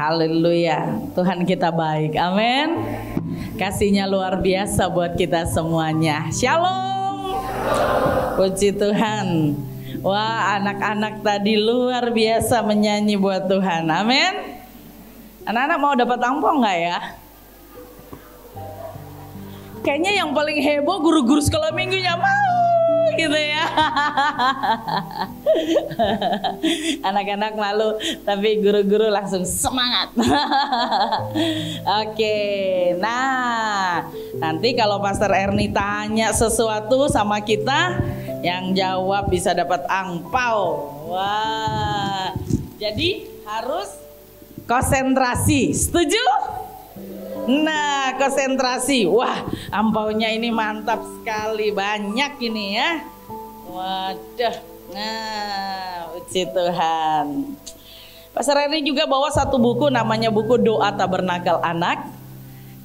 Haleluya. Tuhan kita baik. Amin. Kasihnya luar biasa buat kita semuanya. Shalom. Puji Tuhan. Wah, anak-anak tadi luar biasa menyanyi buat Tuhan. Amin. Anak-anak mau dapat angpau nggak ya? Kayaknya yang paling heboh guru-guru sekolah minggunya mau gitu ya. Anak-anak malu, tapi guru-guru langsung semangat. Oke, nah nanti kalau Pastor Ernie tanya sesuatu sama kita, yang jawab bisa dapat angpau. Wah, jadi harus konsentrasi, setuju? Nah, konsentrasi. Wah, ampaunya ini mantap sekali, banyak ini ya. Waduh. Nah, puji Tuhan. Pastor Ernie juga bawa satu buku, namanya buku Doa Tabernakel Anak.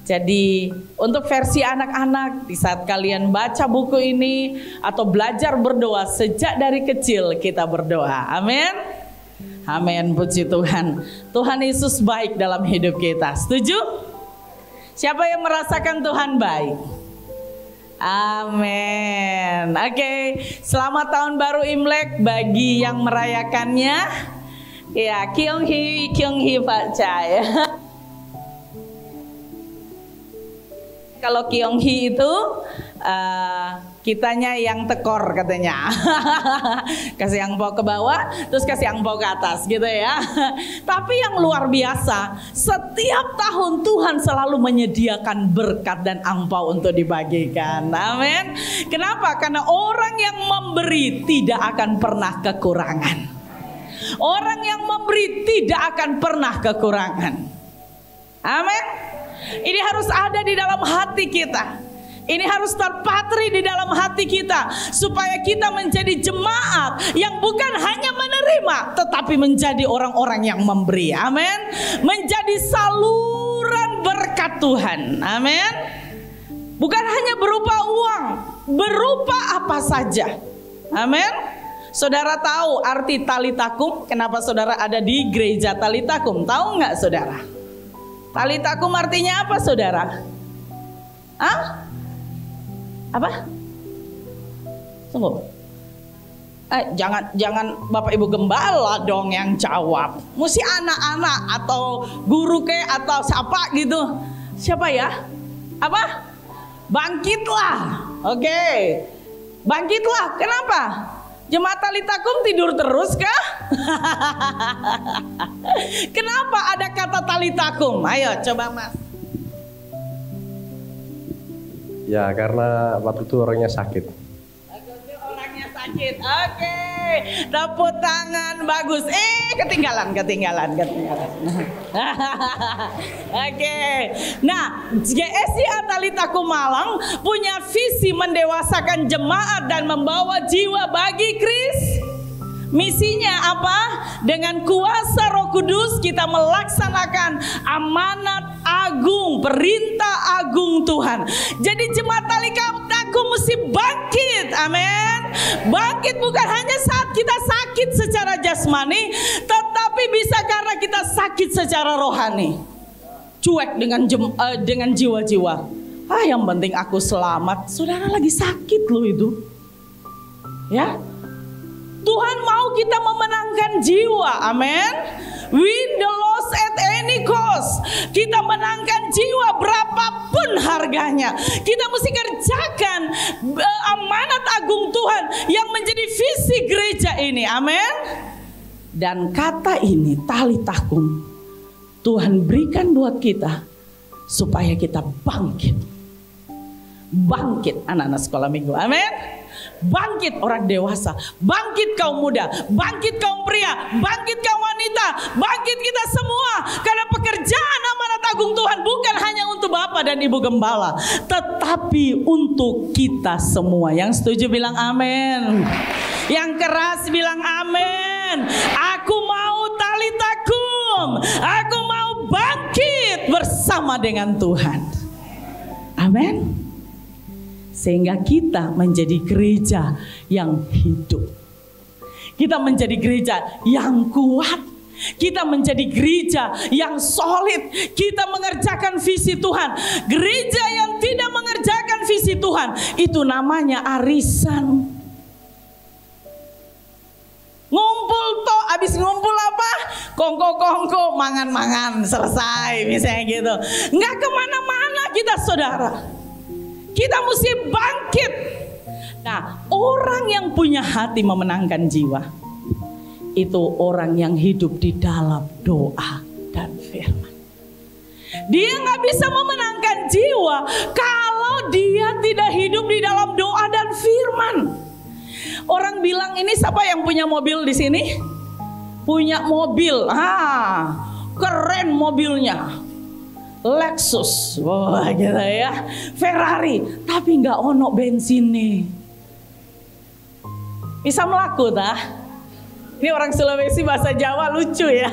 Jadi untuk versi anak-anak, di saat kalian baca buku ini atau belajar berdoa sejak dari kecil, kita berdoa. Amin. Amin, puji Tuhan. Tuhan Yesus baik dalam hidup kita. Setuju? Siapa yang merasakan Tuhan baik? Amin. Oke, selamat tahun baru Imlek bagi yang merayakannya. Ya, Kyunghi Pak Chay. Kalau Kyunghi itu kitanya yang tekor katanya. Kasih angpau ke bawah, terus kasih angpau ke atas gitu ya. Tapi yang luar biasa, setiap tahun Tuhan selalu menyediakan berkat dan angpau untuk dibagikan. Amin. Kenapa? Karena orang yang memberi tidak akan pernah kekurangan. Orang yang memberi tidak akan pernah kekurangan. Amin. Ini harus ada di dalam hati kita. Ini harus terpatri di dalam hati kita, supaya kita menjadi jemaat yang bukan hanya menerima, tetapi menjadi orang-orang yang memberi. Amin. Menjadi saluran berkat Tuhan. Amin. Bukan hanya berupa uang, berupa apa saja. Amin. Saudara tahu arti talitakum? Kenapa saudara ada di gereja talitakum? Tahu nggak saudara? Talitakum artinya apa saudara? Hah? Apa? Tunggu. Jangan Bapak Ibu Gembala dong yang jawab. Mesti anak-anak atau guru ke atau siapa gitu. Siapa ya? Apa? Bangkitlah. Oke. Bangkitlah. Kenapa? Jemaat Talitakum tidur terus kah? Kenapa ada kata Talitakum? Ayo coba Mas. Ya karena waktu itu orangnya sakit. Orangnya sakit. Oke. Tepuk tangan bagus. Ketinggalan. Oke. Nah, GSI Talitakum Malang punya visi mendewasakan jemaat dan membawa jiwa bagi Kristus. Misinya apa? Dengan kuasa Roh Kudus kita melaksanakan amanat agung, perintah agung Tuhan. Jadi jemaat Talitakum mesti bangkit. Amin. Bangkit bukan hanya saat kita sakit secara jasmani, tetapi bisa karena kita sakit secara rohani. Cuek dengan jiwa-jiwa. Yang penting aku selamat. Saudara lagi sakit loh itu. Ya. Tuhan mau kita memenangkan jiwa, amin. Win the loss at any cost. Kita menangkan jiwa berapapun harganya. Kita mesti kerjakan amanat agung Tuhan yang menjadi visi gereja ini, amin. Dan kata ini talitakum Tuhan berikan buat kita supaya kita bangkit. Bangkit anak-anak sekolah minggu, amin. Bangkit orang dewasa, bangkit kaum muda, bangkit kaum pria, bangkit kaum wanita, bangkit kita semua. Karena pekerjaan amanat agung Tuhan bukan hanya untuk Bapak dan Ibu Gembala, tetapi untuk kita semua. Yang setuju bilang amin. Yang keras bilang amin. Aku mau talitakum, aku mau bangkit bersama dengan Tuhan. Amin. Sehingga kita menjadi gereja yang hidup. Kita menjadi gereja yang kuat. Kita menjadi gereja yang solid. Kita mengerjakan visi Tuhan. Gereja yang tidak mengerjakan visi Tuhan, itu namanya arisan. Ngumpul toh, abis ngumpul apa? Kongko-kongko, mangan-mangan, selesai misalnya gitu. Nggak kemana-mana kita, saudara. Kita mesti bangkit. Nah, orang yang punya hati memenangkan jiwa, itu orang yang hidup di dalam doa dan firman. Dia nggak bisa memenangkan jiwa kalau dia tidak hidup di dalam doa dan firman. Orang bilang, ini siapa yang punya mobil di sini? Punya mobil, keren mobilnya, Lexus, wah gitu ya, Ferrari, tapi nggak ono bensin nih. Bisa melaku tah? Ini orang Sulawesi bahasa Jawa lucu ya.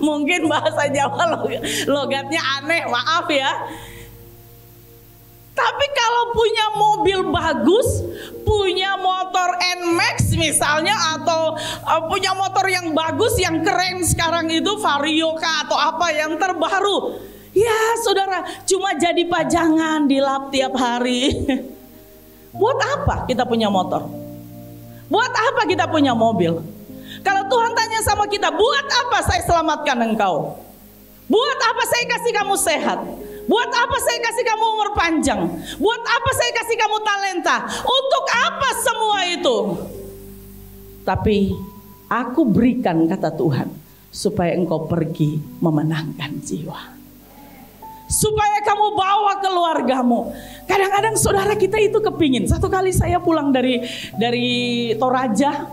Mungkin bahasa Jawa logatnya aneh, maaf ya. Tapi kalau punya mobil bagus, punya motor NMAX misalnya, atau punya motor yang bagus, yang keren sekarang itu Vario kah atau apa yang terbaru, ya saudara, cuma jadi pajangan di lap tiap hari. Buat apa kita punya motor? Buat apa kita punya mobil? Kalau Tuhan tanya sama kita, buat apa saya selamatkan engkau? Buat apa saya kasih kamu sehat? Buat apa saya kasih kamu umur panjang? Buat apa saya kasih kamu talenta? Untuk apa semua itu? Tapi aku berikan, kata Tuhan, supaya engkau pergi memenangkan jiwa, supaya kamu bawa keluargamu. Kadang-kadang saudara kita itu kepingin. Satu kali saya pulang dari Toraja,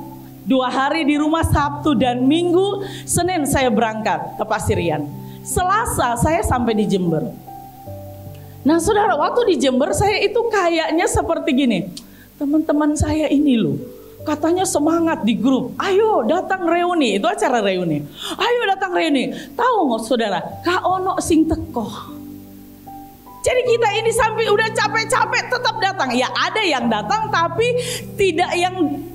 2 hari di rumah, Sabtu dan Minggu. Senin saya berangkat ke Pasirian, Selasa saya sampai di Jember. Nah saudara, waktu di Jember saya itu kayaknya seperti gini, teman-teman saya ini loh, katanya semangat di grup, ayo datang reuni, itu acara reuni, ayo datang reuni. Tahu nggak saudara, Kak ono sing teko. Jadi kita ini sampai udah capek-capek tetap datang. Ya ada yang datang tapi tidak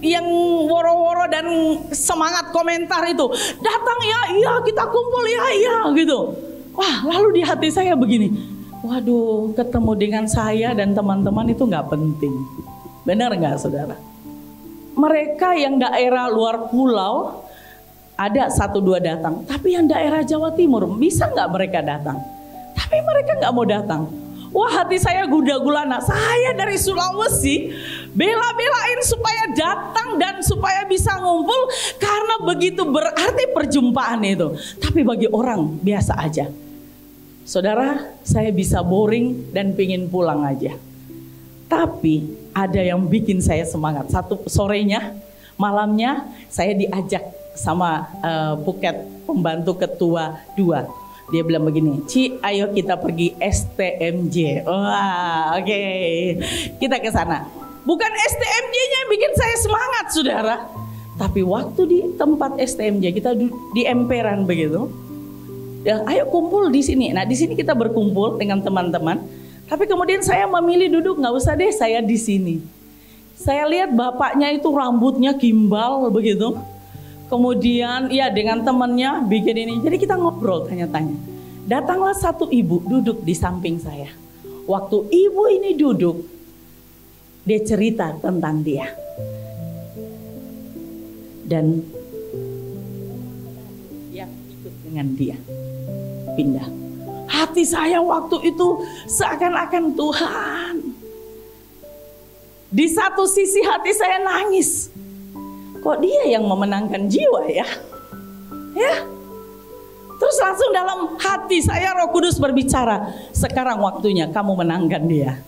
yang woro-woro dan semangat komentar itu. Datang ya, iya kita kumpul ya, iya gitu. Wah, lalu di hati saya begini, waduh, ketemu dengan saya dan teman-teman itu nggak penting. Benar nggak saudara? Mereka yang daerah luar pulau ada 1-2 datang, tapi yang daerah Jawa Timur bisa nggak mereka datang? Tapi mereka nggak mau datang. Wah, hati saya gula-gulana. Saya dari Sulawesi bela-belain supaya datang dan supaya bisa ngumpul, karena begitu berarti perjumpaan itu. Tapi bagi orang biasa aja, saudara, saya bisa boring dan pingin pulang aja. Tapi ada yang bikin saya semangat. Satu sorenya, malamnya saya diajak sama Puket, pembantu ketua 2. Dia bilang begini, Ci, ayo kita pergi STMJ. Wah, oke. Kita ke sana. Bukan STMJ-nya yang bikin saya semangat, saudara. Tapi waktu di tempat STMJ, kita di emperan begitu. Ya, ayo kumpul di sini. Nah, di sini kita berkumpul dengan teman-teman. Tapi kemudian saya memilih duduk, nggak usah deh saya di sini. Saya lihat bapaknya itu rambutnya gimbal begitu. Kemudian ya dengan temannya bikin ini. Jadi kita ngobrol tanya-tanya. Datanglah satu ibu duduk di samping saya. Waktu ibu ini duduk, dia cerita tentang dia. Dan yang ikut dengan dia pindah. Hati saya waktu itu seakan-akan Tuhan. Di satu sisi hati saya nangis. Kok dia yang memenangkan jiwa ya? Ya. Terus langsung dalam hati saya Roh Kudus berbicara, sekarang waktunya kamu menangkan dia.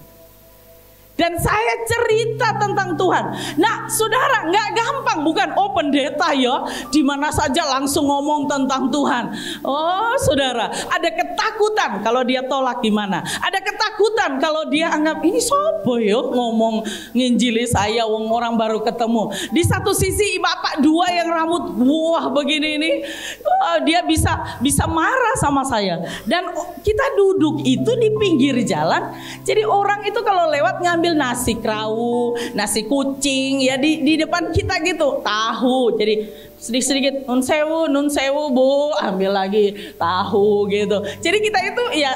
Dan saya cerita tentang Tuhan. Nah saudara, nggak gampang, bukan pendeta ya, dimana saja langsung ngomong tentang Tuhan. Oh saudara, ada ketakutan kalau dia tolak gimana. Ada ketakutan kalau dia anggap ini sopo ya ngomong nginjili saya, wong orang baru ketemu. Di satu sisi bapak 2 yang rambut wah begini ini, dia bisa marah sama saya. Dan kita duduk itu di pinggir jalan. Jadi orang itu kalau lewat ngambil nasi kerawu, nasi kucing ya di depan kita gitu, tahu. Jadi sedikit nun sewu bu, ambil lagi tahu gitu. Jadi kita itu ya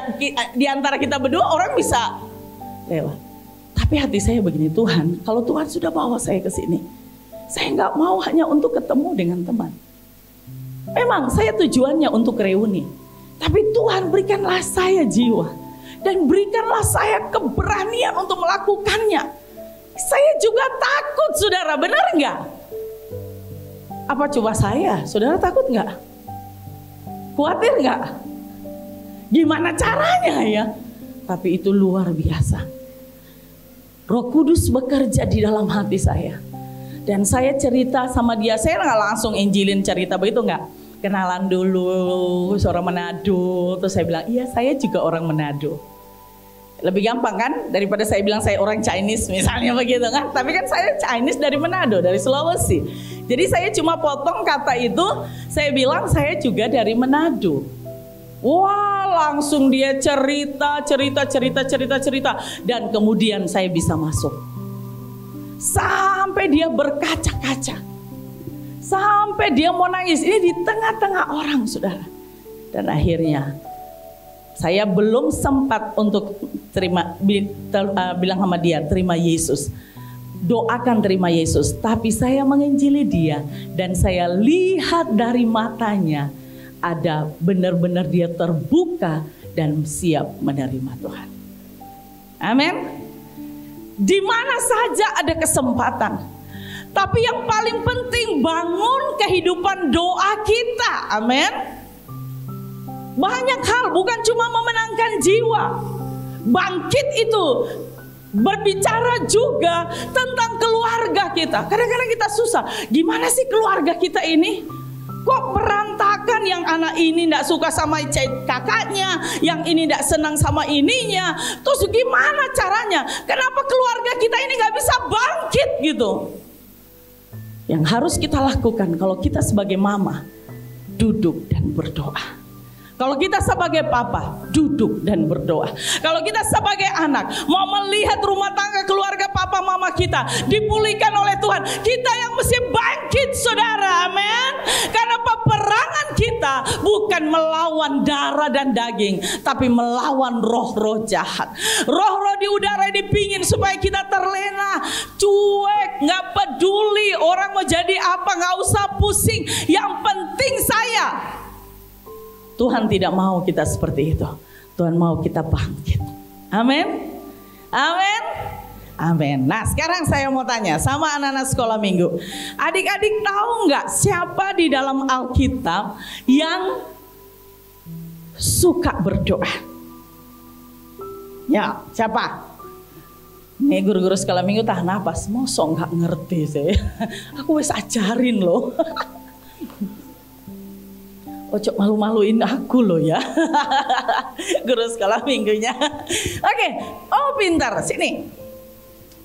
di antara kita berdua orang bisa lewat. Tapi hati saya begini, Tuhan, kalau Tuhan sudah bawa saya ke sini, saya nggak mau hanya untuk ketemu dengan teman. Memang saya tujuannya untuk reuni, tapi Tuhan berikanlah saya jiwa dan berikanlah saya keberanian untuk melakukannya. Saya juga takut, saudara, benar nggak? Apa coba saya? Saudara takut nggak? Khawatir nggak? Gimana caranya ya? Tapi itu luar biasa. Roh Kudus bekerja di dalam hati saya. Dan saya cerita sama dia, saya nggak langsung injilin cerita begitu, nggak. Kenalan dulu, seorang Manado. Terus saya bilang, iya saya juga orang Manado. Lebih gampang kan daripada saya bilang saya orang Chinese misalnya begitu kan. Tapi kan saya Chinese dari Manado, dari Sulawesi. Jadi saya cuma potong kata itu, saya bilang saya juga dari Manado. Wah, langsung dia cerita. Dan kemudian saya bisa masuk. Sampai dia berkaca-kaca. Sampai dia mau nangis. Ini di tengah-tengah orang, saudara. Dan akhirnya saya belum sempat untuk bilang sama dia, terima Yesus. Doakan terima Yesus. Tapi saya menginjili dia. Dan saya lihat dari matanya, ada benar-benar dia terbuka dan siap menerima Tuhan. Amin. Di mana saja ada kesempatan. Tapi yang paling penting bangun kehidupan doa kita. Amin. Banyak hal, bukan cuma memenangkan jiwa. Bangkit itu berbicara juga tentang keluarga kita. Kadang-kadang kita susah. Gimana sih keluarga kita ini? Kok berantakan, yang anak ini tidak suka sama kakaknya, yang ini tidak senang sama ininya. Terus gimana caranya? Kenapa keluarga kita ini gak bisa bangkit gitu? Yang harus kita lakukan kalau kita sebagai mama, duduk dan berdoa. Kalau kita sebagai papa, duduk dan berdoa. Kalau kita sebagai anak, mau melihat rumah tangga keluarga papa mama kita dipulihkan oleh Tuhan, kita yang mesti bangkit, saudara, amin. Karena peperangan kita bukan melawan darah dan daging, tapi melawan roh-roh jahat. Roh-roh di udara dipingin supaya kita terlena, cuek, gak peduli orang mau jadi apa, gak usah pusing. Yang penting saya. Tuhan tidak mau kita seperti itu. Tuhan mau kita bangkit. Amin. Amin. Amin. Nah, sekarang saya mau tanya sama anak-anak sekolah minggu. Adik-adik tahu nggak siapa di dalam Alkitab yang suka berdoa? Ya, siapa? Nih guru-guru sekolah minggu tahan napas. Mosok nggak ngerti saya. Aku wis ajarin loh. Ojo malu-maluin aku loh ya. Guru sekolah minggunya. Oke. Oh pintar. Sini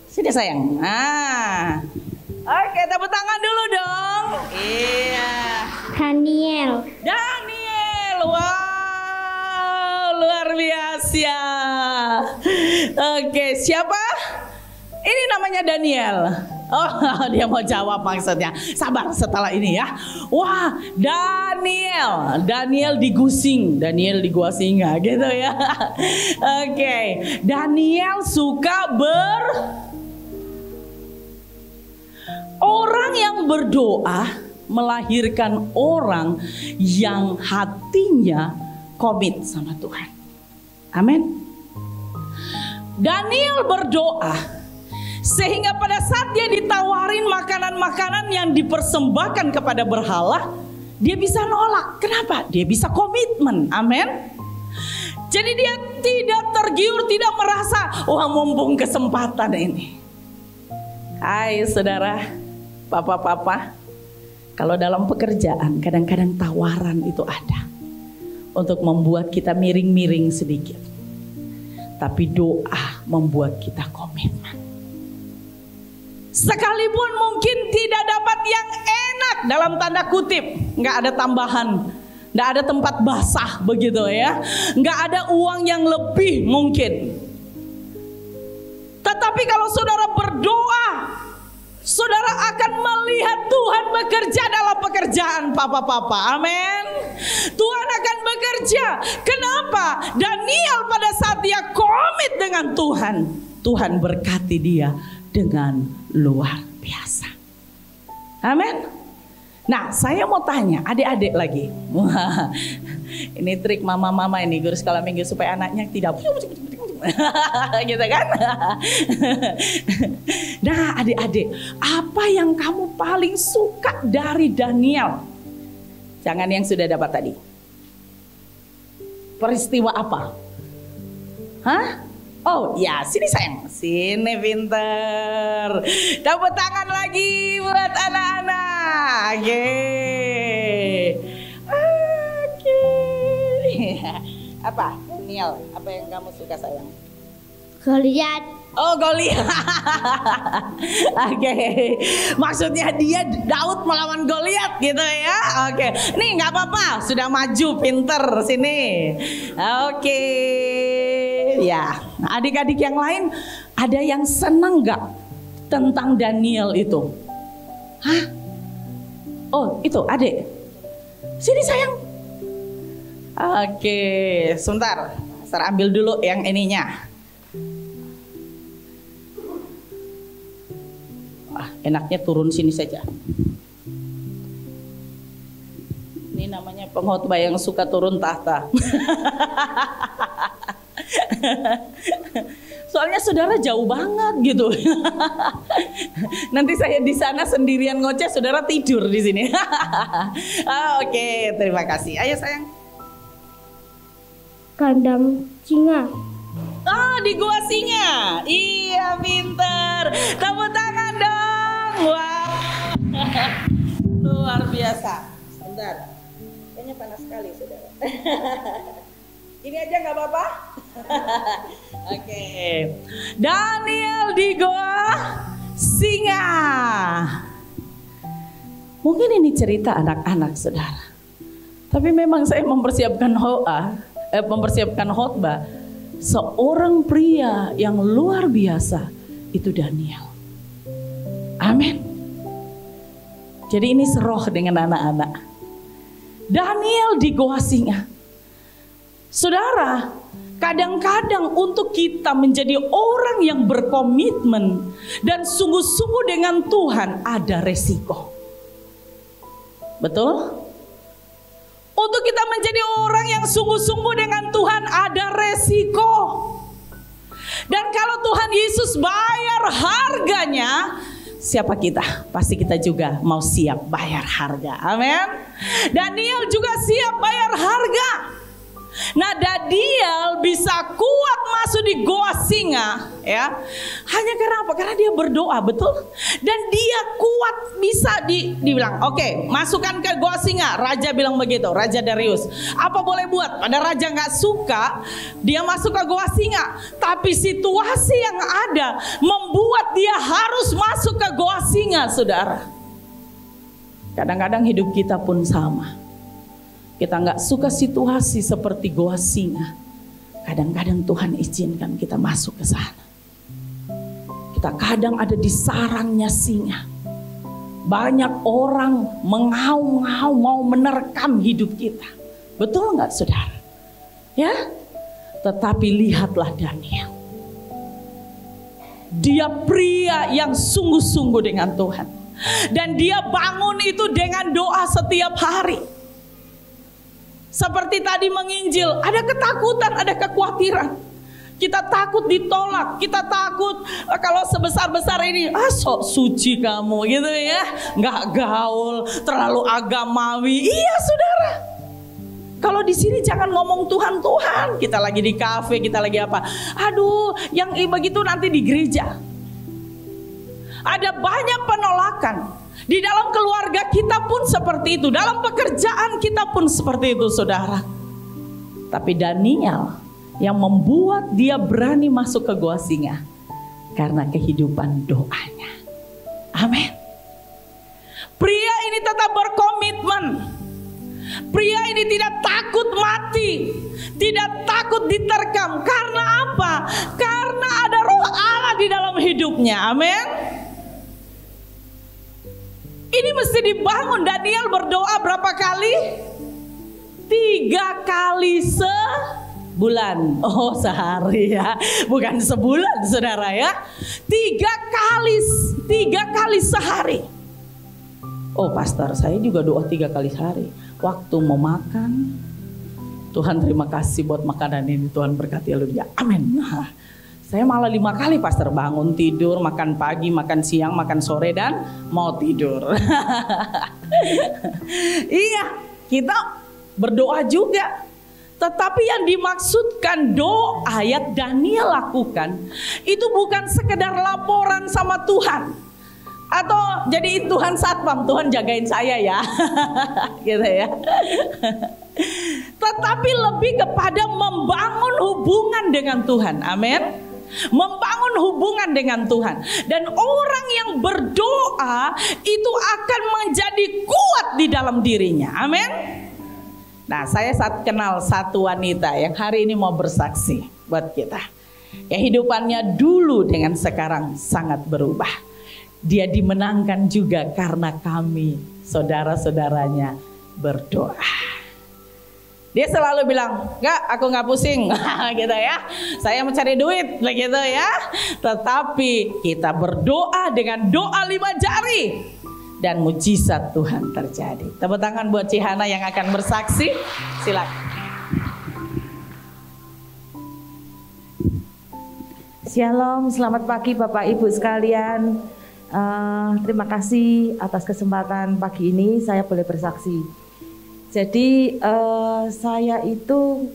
sayang. Nah. Oke, tepuk tangan dulu dong. Iya. Daniel. Wow, luar biasa. Oke, siapa? Ini namanya Daniel. Oh, dia mau jawab maksudnya. Sabar setelah ini ya. Wah, Daniel digusing, Daniel diguasinga gitu ya. Oke, Daniel suka orang yang berdoa melahirkan orang yang hatinya komit sama Tuhan. Amin. Daniel berdoa sehingga pada saat dia ditawarin makanan-makanan yang dipersembahkan kepada berhala, dia bisa nolak. Kenapa? Dia bisa komitmen. Amin. Jadi dia tidak tergiur, tidak merasa, wah mumpung kesempatan ini. Hai saudara, papa-papa, kalau dalam pekerjaan kadang-kadang tawaran itu ada untuk membuat kita miring-miring sedikit. Tapi doa membuat kita komitmen. Sekalipun mungkin tidak dapat yang enak dalam tanda kutip, nggak ada tambahan, nggak ada tempat basah begitu ya, nggak ada uang yang lebih mungkin. Tetapi kalau saudara berdoa saudara akan melihat Tuhan bekerja dalam pekerjaan papa-papa. Amin. Tuhan akan bekerja. Kenapa? Daniel pada saat dia komit dengan Tuhan, Tuhan berkati dia dengan luar biasa. Amin. Nah, saya mau tanya adik-adik lagi. Wah, ini trik mama-mama ini guru sekolah minggu supaya anaknya tidak gitu kan. Nah, adik-adik, apa yang kamu paling suka dari Daniel? Jangan yang sudah dapat tadi. Peristiwa apa? Hah? Oh ya, sini sayang, sini pinter. Tepuk tangan lagi buat anak-anak. Oke. Apa, Daniel? Apa yang kamu suka sayang? Goliat. Oh, Goliat. Oke. Maksudnya dia Daud melawan Goliat gitu ya. Oke. Nih nggak apa-apa, sudah maju pinter sini. Oke. Ya, adik-adik yang lain ada yang senang nggak tentang Daniel itu? Hah? Oh, itu adik. Sini sayang. Oke, sebentar. Saya ambil dulu yang ininya. Enaknya turun sini saja. Ini namanya pengkhotbah yang suka turun tahta. Soalnya saudara jauh banget gitu. Nanti saya di sana sendirian ngoceh, saudara tidur di sini. Oke, terima kasih. Ayo sayang. Kandang singa. Ah, di gua singa. Iya, pinter. Tepuk tangan dong. Wah. Luar biasa. Sebentar. Kayaknya panas sekali, saudara. Ini aja nggak apa-apa? Oke. Daniel di goa singa. Mungkin ini cerita anak-anak, saudara. Tapi memang saya mempersiapkan khotbah. Seorang pria yang luar biasa itu Daniel. Amin. Jadi ini seroh dengan anak-anak. Daniel di goa singa. Saudara, kadang-kadang untuk kita menjadi orang yang berkomitmen dan sungguh-sungguh dengan Tuhan ada resiko. Betul? Untuk kita menjadi orang yang sungguh-sungguh dengan Tuhan ada resiko. Dan kalau Tuhan Yesus bayar harganya, siapa kita? Pasti kita juga mau siap bayar harga. Amin. Daniel juga siap bayar harga. Nah, Daniel bisa kuat masuk di goa singa, ya. Hanya karena apa? Karena dia berdoa, betul? Dan dia kuat bisa dibilang, oke, masukkan ke goa singa. Raja bilang begitu, Raja Darius. Apa boleh buat? Pada raja nggak suka, dia masuk ke goa singa. Tapi situasi yang ada membuat dia harus masuk ke goa singa, saudara. Kadang-kadang hidup kita pun sama. Kita nggak suka situasi seperti goa singa. Kadang-kadang Tuhan izinkan kita masuk ke sana. Kita kadang ada di sarangnya singa. Banyak orang mengaum-ngaum mau menerkam hidup kita. Betul nggak, saudara? Ya, tetapi lihatlah Daniel. Dia pria yang sungguh-sungguh dengan Tuhan. Dan dia bangun itu dengan doa setiap hari. Seperti tadi menginjil, ada ketakutan, ada kekhawatiran. Kita takut ditolak, kita takut kalau sebesar-besar ini, sok suci kamu gitu ya, nggak gaul, terlalu agamawi. Iya, saudara. Kalau di sini jangan ngomong Tuhan, kita lagi di kafe, kita lagi apa? Aduh, yang begitu nanti di gereja. Ada banyak penolakan. Di dalam keluarga kita pun seperti itu. Dalam pekerjaan kita pun seperti itu, saudara. Tapi Daniel yang membuat dia berani masuk ke goa singa karena kehidupan doanya. Amin. Pria ini tetap berkomitmen. Pria ini tidak takut mati, tidak takut diterkam. Karena apa? Karena ada roh Allah di dalam hidupnya. Amin. Ini mesti dibangun. Daniel berdoa berapa kali? 3 kali sebulan. Oh, sehari ya, bukan sebulan saudara ya. 3 kali sehari. Oh pastor, saya juga doa 3 kali sehari. Waktu mau makan, Tuhan terima kasih buat makanan ini, Tuhan berkati, haleluya, amin. Nah, saya malah 5 kali pastor, bangun tidur, makan pagi, makan siang, makan sore, dan mau tidur. Iya, kita berdoa juga. Tetapi yang dimaksudkan doa yang Daniel lakukan itu bukan sekedar laporan sama Tuhan, atau jadiin Tuhan satpam, Tuhan jagain saya ya. Gitu ya. Tetapi lebih kepada membangun hubungan dengan Tuhan. Amin. Membangun hubungan dengan Tuhan. Dan orang yang berdoa itu akan menjadi kuat di dalam dirinya. Amin. Nah, saya kenal satu wanita yang hari ini mau bersaksi buat kita. Kehidupannya dulu dengan sekarang sangat berubah. Dia dimenangkan juga karena kami, saudara-saudaranya, berdoa. Dia selalu bilang, enggak, aku nggak pusing, gitu ya. Saya mencari duit, begitu ya. Tetapi kita berdoa dengan doa 5 jari. Dan mujizat Tuhan terjadi. Tepuk tangan buat Cihana yang akan bersaksi. Silakan. Shalom, selamat pagi Bapak Ibu sekalian. Terima kasih atas kesempatan pagi ini saya boleh bersaksi. Jadi saya itu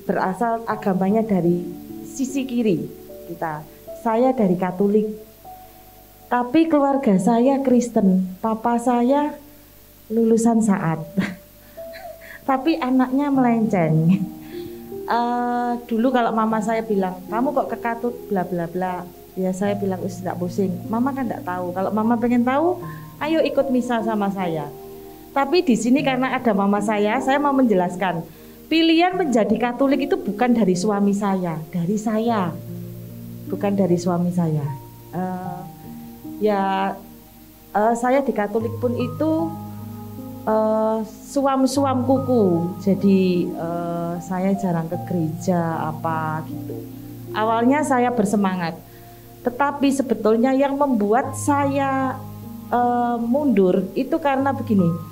berasal agamanya dari sisi kiri kita. Saya dari Katolik. Tapi keluarga saya Kristen. Papa saya lulusan Saat. Tapi anaknya melenceng. Dulu kalau mama saya bilang, kamu kok ke Katolik bla bla bla. Ya saya bilang, tidak pusing. Mama kan tidak tahu. Kalau mama pengen tahu, ayo ikut misa sama saya. Tapi di sini karena ada mama saya mau menjelaskan. Pilihan menjadi Katolik itu bukan dari suami saya, dari saya. Bukan dari suami saya. Saya di Katolik pun itu suam kuku. Jadi saya jarang ke gereja apa gitu. Awalnya saya bersemangat. Tetapi sebetulnya yang membuat saya mundur itu karena begini.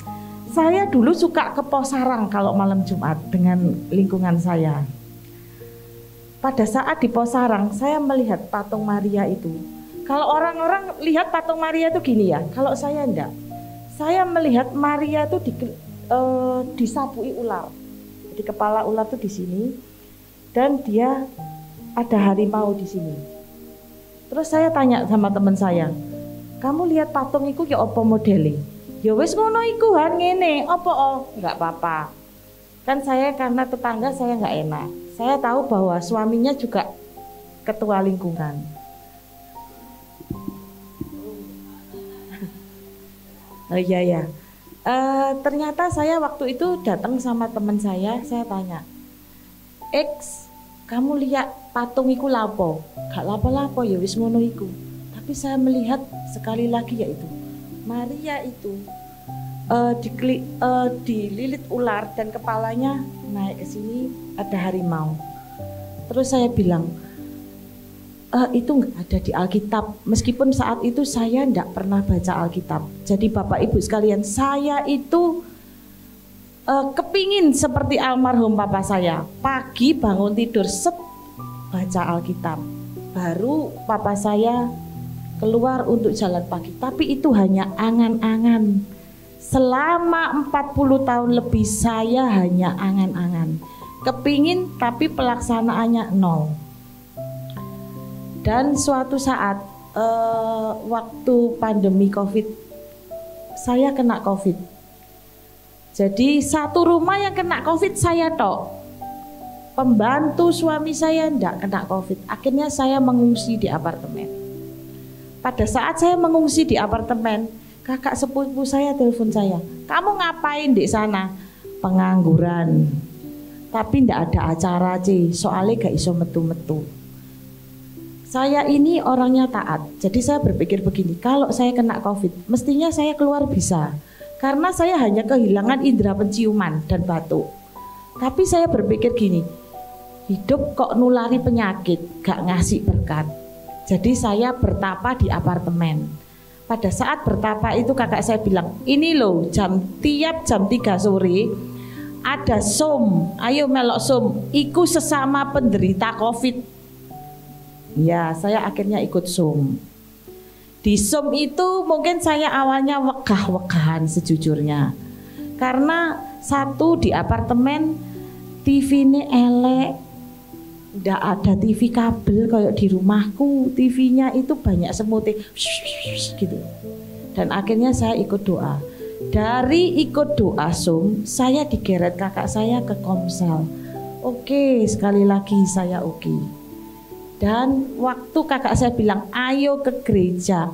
Saya dulu suka ke pos sarang kalau malam Jumat dengan lingkungan saya. Pada saat di pos sarang saya melihat patung Maria itu. Kalau orang-orang lihat patung Maria itu gini ya, kalau saya enggak. Saya melihat Maria itu disabui ular. Jadi kepala ular itu di sini dan dia ada harimau di sini. Terus saya tanya sama teman saya, kamu lihat patung iku ya apa modele? Ya wis ngono iku han ngene, apa enggak apa-apa. Kan saya karena tetangga saya enggak enak. Saya tahu bahwa suaminya juga ketua lingkungan. Oh iya ya. Ternyata saya waktu itu datang sama teman saya tanya, X, kamu lihat patung iku lapo? Gak lapo-lapo ya wis ngono iku. Tapi saya melihat sekali lagi yaitu Maria itu dililit ular dan kepalanya naik ke sini ada harimau. Terus saya bilang, itu nggak ada di Alkitab. Meskipun saat itu saya nggak pernah baca Alkitab. Jadi Bapak Ibu sekalian, saya itu kepingin seperti almarhum papa saya. Pagi bangun tidur baca Alkitab. Baru papa saya keluar untuk jalan pagi. Tapi itu hanya angan-angan. Selama 40 tahun lebih saya hanya angan-angan. Kepingin tapi pelaksanaannya nol. Dan suatu saat waktu pandemi COVID, saya kena COVID. Jadi satu rumah yang kena COVID saya tok. Pembantu suami saya enggak kena COVID. Akhirnya saya mengungsi di apartemen. Pada saat saya mengungsi di apartemen, kakak sepupu saya telepon saya, kamu ngapain di sana? Pengangguran. Tapi enggak ada acara soalnya gak iso metu-metu. Saya ini orangnya taat. Jadi saya berpikir begini, kalau saya kena COVID, mestinya saya keluar bisa. Karena saya hanya kehilangan indera penciuman dan batuk. Tapi saya berpikir gini, hidup kok nulari penyakit, gak ngasih berkat. Jadi saya bertapa di apartemen. Pada saat bertapa itu kakak saya bilang, ini loh tiap jam 3 sore ada som, ayo melok som, iku sesama penderita COVID. Ya, saya akhirnya ikut som. Di som itu mungkin saya awalnya wegah-wegahan sejujurnya. Karena satu di apartemen TV ini elek, nggak ada TV kabel kayak di rumahku, TV-nya itu banyak semutnya gitu. Dan akhirnya saya ikut doa. Dari ikut doa Zoom, saya digeret kakak saya ke Komsel. Oke, sekali lagi saya oke. Dan waktu kakak saya bilang, ayo ke gereja,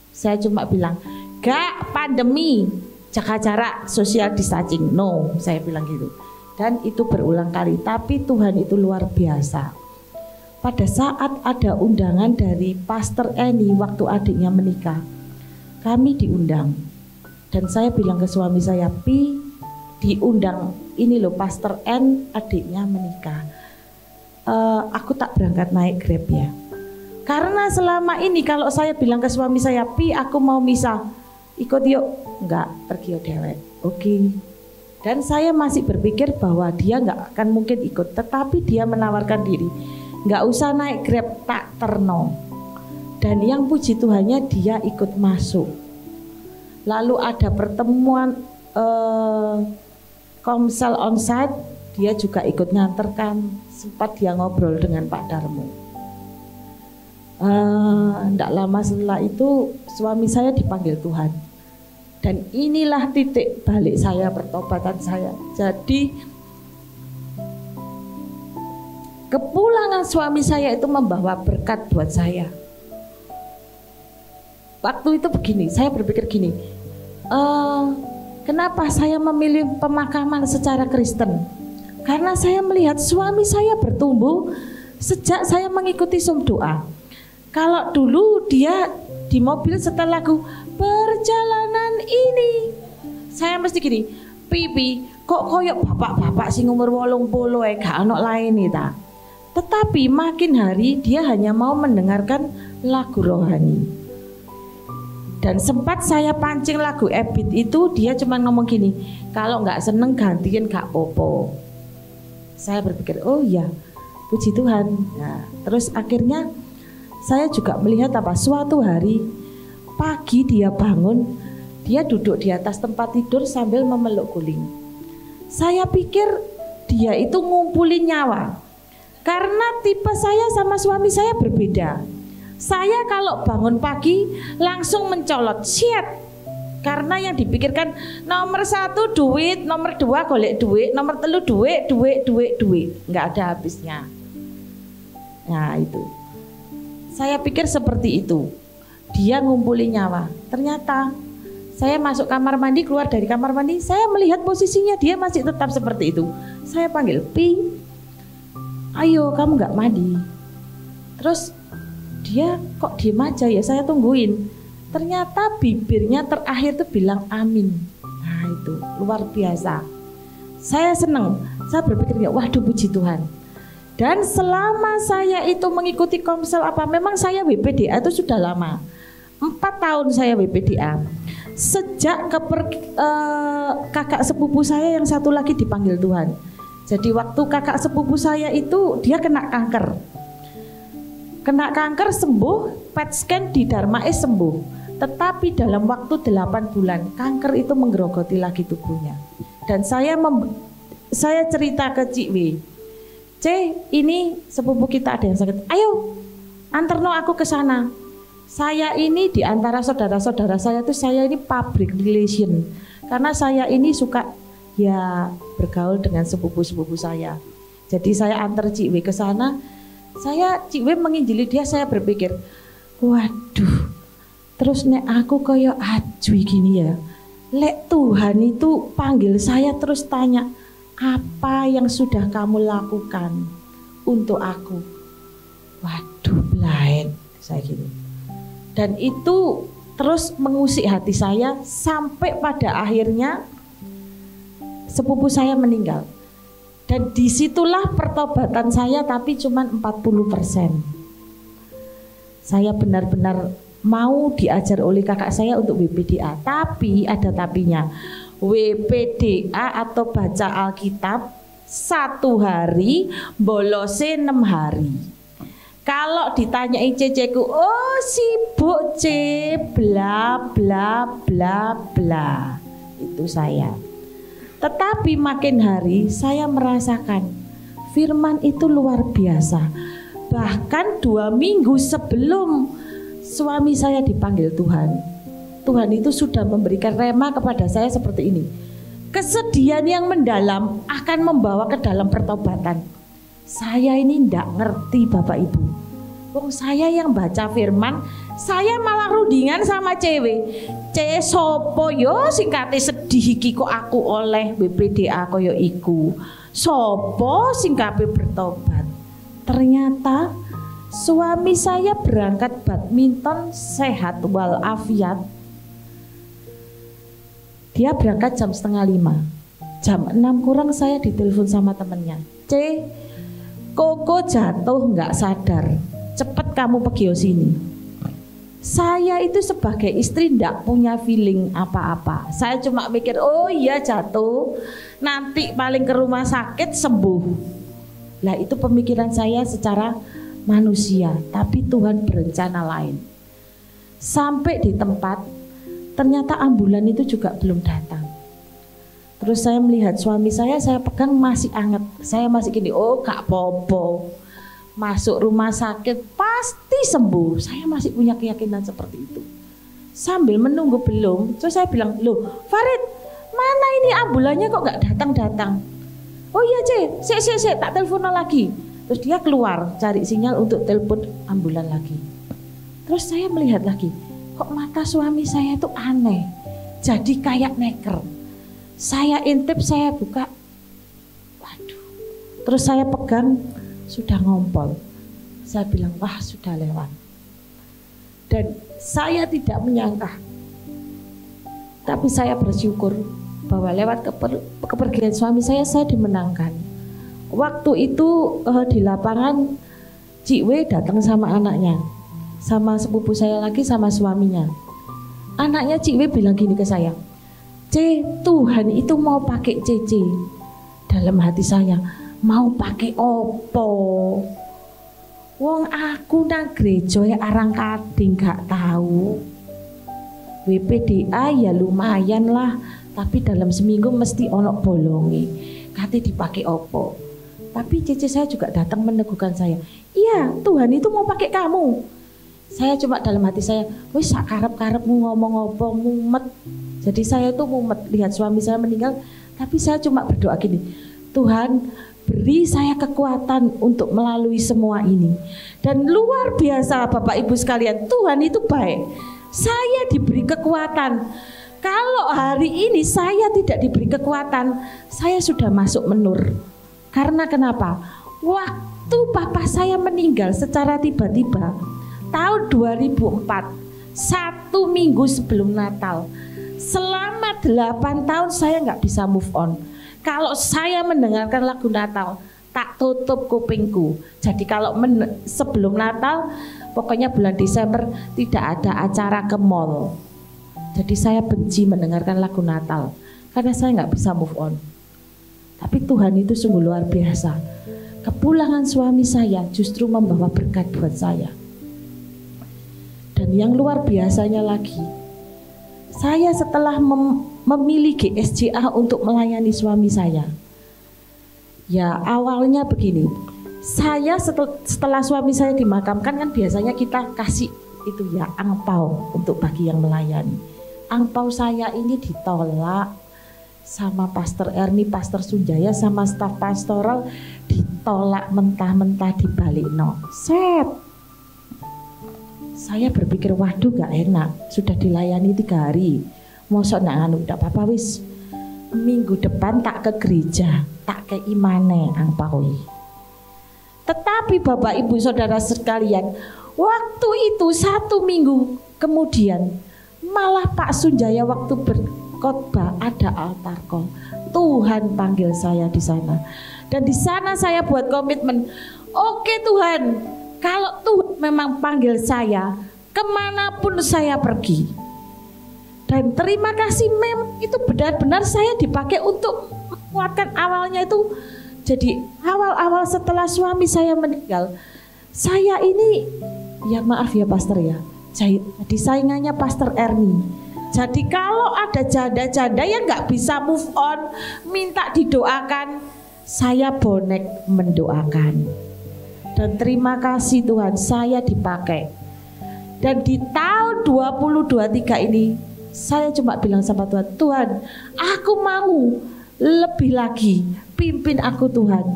saya cuma bilang, gak, pandemi, jaga jarak, social distancing. No, saya bilang gitu. Dan itu berulang kali, tapi Tuhan itu luar biasa. Pada saat ada undangan dari Pastor Eni waktu adiknya menikah, kami diundang. Dan saya bilang ke suami saya, Pi, diundang ini loh Pastor N, adiknya menikah. Aku tak berangkat naik Grab ya. Karena selama ini kalau saya bilang ke suami saya, Pi, aku mau misah, ikut yuk. Enggak, pergi yuk dewek. Oke. Dan saya masih berpikir bahwa dia enggak akan mungkin ikut, tetapi dia menawarkan diri. Enggak usah naik Grab, tak terno. Dan yang puji Tuhannya dia ikut masuk. Lalu ada pertemuan Komsel onsite, dia juga ikut nganterkan. Sempat dia ngobrol dengan Pak Darmo. Tidak lama setelah itu suami saya dipanggil Tuhan. Dan inilah titik balik saya, pertobatan saya. Jadi kepulangan suami saya itu membawa berkat buat saya. Waktu itu begini, saya berpikir gini, kenapa saya memilih pemakaman secara Kristen? Karena saya melihat suami saya bertumbuh sejak saya mengikuti Zoom doa. Kalau dulu dia di mobil setel lagu perjalanan ini, saya mesti gini, Pipi, kok koyok bapak-bapak sing umur 80 gak ono lain ta. Tetapi makin hari dia hanya mau mendengarkan lagu rohani. Dan sempat saya pancing lagu Ebit itu, dia cuma ngomong gini, kalau nggak seneng gantiin gak popo. Saya berpikir, oh iya, puji Tuhan. Nah, terus akhirnya saya juga melihat apa, suatu hari pagi dia bangun, dia duduk di atas tempat tidur sambil memeluk guling. Saya pikir dia itu ngumpulin nyawa, karena tipe saya sama suami saya berbeda. Saya kalau bangun pagi langsung mencolot siat, karena yang dipikirkan nomor 1 duit, nomor 2 golek duit, nomor 3 duit, nggak ada habisnya. Nah itu, saya pikir seperti itu. Dia ngumpulin nyawa. Ternyata saya masuk kamar mandi, keluar dari kamar mandi, saya melihat posisinya dia masih tetap seperti itu. Saya panggil, Pi, ayo kamu nggak mandi. Terus dia kok diem aja ya, saya tungguin. Ternyata bibirnya terakhir tuh bilang amin. Nah itu luar biasa. Saya seneng, saya berpikir ya waduh puji Tuhan. Dan selama saya itu mengikuti Komsel apa, memang saya WPDA itu sudah lama. 4 tahun saya WPDA. Sejak kakak sepupu saya yang satu lagi dipanggil Tuhan. Jadi waktu kakak sepupu saya itu dia kena kanker. Kena kanker sembuh, PET scan di Darmais sembuh. Tetapi dalam waktu 8 bulan kanker itu menggerogoti lagi tubuhnya. Dan saya cerita ke Cik W, C, ini sepupu kita ada yang sakit. Ayo, anterno aku ke sana. Saya ini di antara saudara-saudara saya tuh saya ini public relation. Karena saya ini suka ya bergaul dengan sepupu-sepupu saya. Jadi saya antar Cik W ke sana. Cik W menginjili dia, saya berpikir, waduh, terus nek aku kayak ajui gini ya. Lek Tuhan itu panggil saya terus tanya, apa yang sudah kamu lakukan untuk aku? Waduh, lain. saya gitu. Dan itu terus mengusik hati saya sampai pada akhirnya sepupu saya meninggal. Dan disitulah pertobatan saya, tapi cuma 40%. Saya benar-benar mau diajar oleh kakak saya untuk WPDA. Tapi ada tapinya. WPDA atau baca Alkitab 1 hari, bolose 6 hari. Kalau ditanyai ceceku, oh sibuk C, bla bla bla bla. Itu saya. Tetapi makin hari saya merasakan firman itu luar biasa. Bahkan 2 minggu sebelum suami saya dipanggil Tuhan, Tuhan itu sudah memberikan rema kepada saya seperti ini. Kesedihan yang mendalam akan membawa ke dalam pertobatan. Saya ini ndak ngerti Bapak Ibu. Wong saya yang baca firman, saya malah rundingan sama cewek. Sopo yo sing kate sedih iki kok aku oleh BPDA koyo iku. Sopo sing kabeh bertobat. Ternyata suami saya berangkat badminton sehat walafiat. Dia berangkat jam 4:30. Jam 6 kurang saya ditelepon sama temennya. Koko jatuh nggak sadar. Cepet kamu pergi sini. Saya itu sebagai istri ndak punya feeling apa-apa. Saya cuma mikir, oh iya jatuh, nanti paling ke rumah sakit sembuh. Lah itu pemikiran saya secara manusia, tapi Tuhan berencana lain. Sampai di tempat, ternyata ambulan itu juga belum datang. Terus saya melihat suami saya pegang masih anget. Saya masih gini, oh gak popo. Masuk rumah sakit pasti sembuh. Saya masih punya keyakinan seperti itu. Sambil menunggu belum, terus saya bilang, loh Farid, mana ini ambulannya kok gak datang-datang? Oh iya C, tak telepon lagi. Terus dia keluar cari sinyal untuk telepon ambulan lagi. Terus saya melihat lagi, kok mata suami saya itu aneh. Jadi kayak neker. Saya intip, saya buka. Waduh. Terus saya pegang, sudah ngompol. Saya bilang, wah sudah lewat. Dan saya tidak menyangka. Tapi saya bersyukur bahwa lewat kepergian suami saya dimenangkan. Waktu itu di lapangan Cik W datang sama anaknya, sama sepupu saya lagi sama suaminya. Anaknya Cik W bilang gini ke saya, Tuhan itu mau pakai Cece. Dalam hati saya, mau pakai opo? Wong aku nang gereja arang kading gak tahu. WPDA ya lumayan lah, tapi dalam seminggu mesti ono bolongi. Kate dipakai opo? Tapi Cece saya juga datang meneguhkan saya. Iya, Tuhan itu mau pakai kamu. Saya cuma dalam hati saya, wis sak karep-karepmu ngomong opo mumet. Jadi saya itu mumet lihat suami saya meninggal, tapi saya cuma berdoa gini, Tuhan beri saya kekuatan untuk melalui semua ini. Dan luar biasa Bapak Ibu sekalian, Tuhan itu baik. Saya diberi kekuatan. Kalau hari ini saya tidak diberi kekuatan, saya sudah masuk menur. Karena kenapa? Waktu papa saya meninggal secara tiba-tiba tahun 2004, 1 minggu sebelum Natal. Selama 8 tahun saya nggak bisa move on. Kalau saya mendengarkan lagu Natal, tak tutup kupingku. Jadi kalau sebelum Natal, pokoknya bulan Desember tidak ada acara ke mall. Jadi saya benci mendengarkan lagu Natal karena saya nggak bisa move on. Tapi Tuhan itu sungguh luar biasa. Kepulangan suami saya justru membawa berkat buat saya. Dan yang luar biasanya lagi, saya setelah memiliki SJA untuk melayani suami saya. Ya awalnya begini, saya setelah suami saya dimakamkan kan biasanya kita kasih itu ya angpau untuk bagi yang melayani. Angpau saya ini ditolak sama Pastor Erni, Pastor Sunjaya sama staf pastoral, ditolak mentah-mentah dibalik no. Saya berpikir waduh gak enak, sudah dilayani 3 hari. Mosok nak anu ndak apa-apa wis. Minggu depan tak ke gereja, tak ke imane angpaui. Tetapi Bapak Ibu Saudara sekalian, Waktu itu 1 minggu kemudian malah Pak Sunjaya waktu berkhotbah ada altar call. Tuhan panggil saya di sana. Dan di sana saya buat komitmen, oke Tuhan, kalau Tuhan memang panggil saya, kemanapun saya pergi. Dan terima kasih, memang itu benar-benar saya dipakai untuk menguatkan. Awalnya itu, jadi awal-awal setelah suami saya meninggal, saya ini, ya maaf ya pastor ya, jadi saingannya Pastor Ernie. Jadi kalau ada janda-janda yang gak bisa move on, minta didoakan, saya bonek mendoakan. Dan terima kasih Tuhan, saya dipakai. Dan di tahun 2023 ini, saya cuma bilang sama Tuhan, Tuhan, aku mau lebih lagi, pimpin aku Tuhan.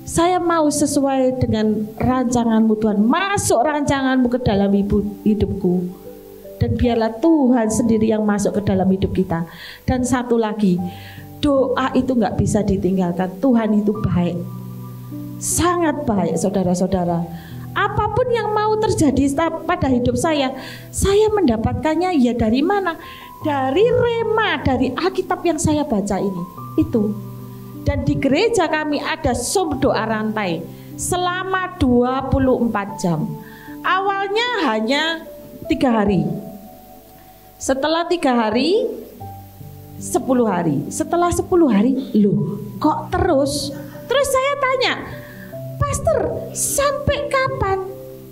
Saya mau sesuai dengan rancangan-Mu Tuhan, masuk rancangan-Mu ke dalam hidupku. Dan biarlah Tuhan sendiri yang masuk ke dalam hidup kita. Dan satu lagi, doa itu gak bisa ditinggalkan. Tuhan itu baik, sangat baik saudara-saudara. Apapun yang mau terjadi pada hidup saya mendapatkannya ya dari mana? Dari rema, dari Alkitab yang saya baca ini. Itu. Dan di gereja kami ada sum doa rantai selama 24 jam. Awalnya hanya 3 hari. Setelah 3 hari 10 hari. Setelah 10 hari, loh kok terus? Terus saya tanya, Pastor, sampai kapan?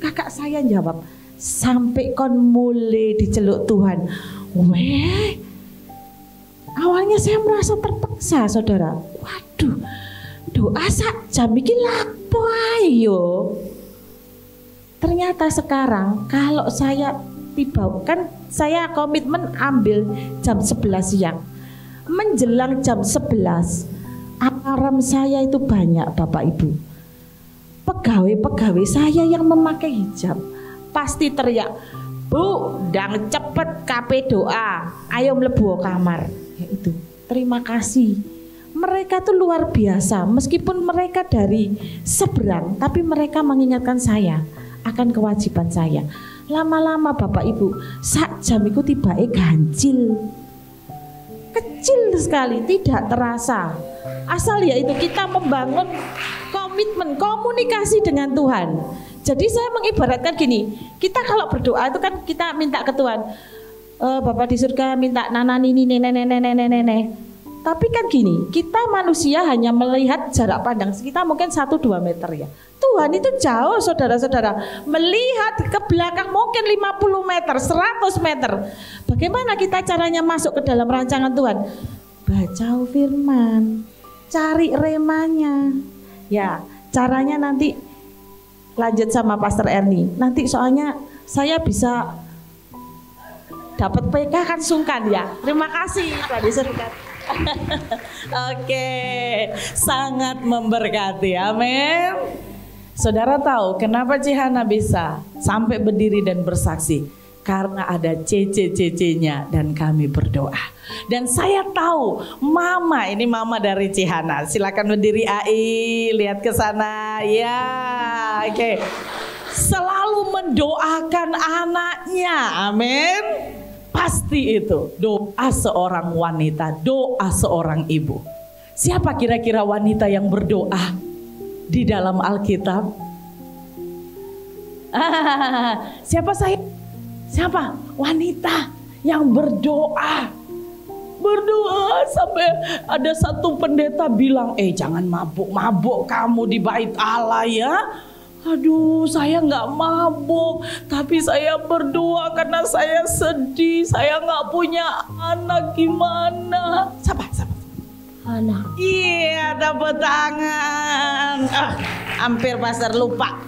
Kakak saya jawab, sampai kon mulai diceluk Tuhan. Weh, awalnya saya merasa terpaksa, saudara. Waduh, doa sak jam iki lapo ayo. Ternyata sekarang kalau saya tiba, kan saya komitmen ambil jam 11 siang. Menjelang jam 11, alarm saya itu banyak Bapak Ibu. Pegawai-pegawai saya yang memakai hijab pasti teriak, Bu, ndang cepet KP doa, ayo mlebu kamar. Ya itu, terima kasih. Mereka tuh luar biasa, meskipun mereka dari seberang, tapi mereka mengingatkan saya akan kewajiban saya. Lama-lama Bapak Ibu, sak jam itu tibake ganjil. Kecil sekali, tidak terasa. Asal ya itu kita membangun komitmen, komunikasi dengan Tuhan. Jadi saya mengibaratkan gini, kita kalau berdoa itu kan kita minta ke Tuhan, Bapak di surga minta nana nini nenek. Tapi kan gini, kita manusia hanya melihat jarak pandang kita mungkin 1-2 meter ya. Tuhan itu jauh saudara-saudara, melihat ke belakang mungkin 50 meter, 100 meter. Bagaimana kita caranya masuk ke dalam rancangan Tuhan? Baca firman, cari remanya. Ya, caranya nanti lanjut sama Pastor Ernie. Nanti soalnya saya bisa dapat PK kan sungkan ya. Terima kasih Pak Diserikat. Oke, sangat memberkati, amin. Saudara tahu kenapa Cihana bisa sampai berdiri dan bersaksi? Karena ada CC-CC-nya dan kami berdoa. Dan saya tahu mama, ini mama dari Cihana. Silakan berdiri AI, lihat ke sana. Ya, oke. Selalu mendoakan anaknya, amin. Pasti itu doa seorang wanita, doa seorang ibu. Siapa kira-kira wanita yang berdoa di dalam Alkitab? Siapa saya? Siapa? Wanita yang berdoa. Berdoa sampai ada satu pendeta bilang, jangan mabuk-mabuk kamu di bait Allah ya. Aduh, saya nggak mabuk, tapi saya berdoa karena saya sedih, saya nggak punya anak, gimana? Siapa? Anak. Iya, tepuk tangan. Hampir pastor lupa.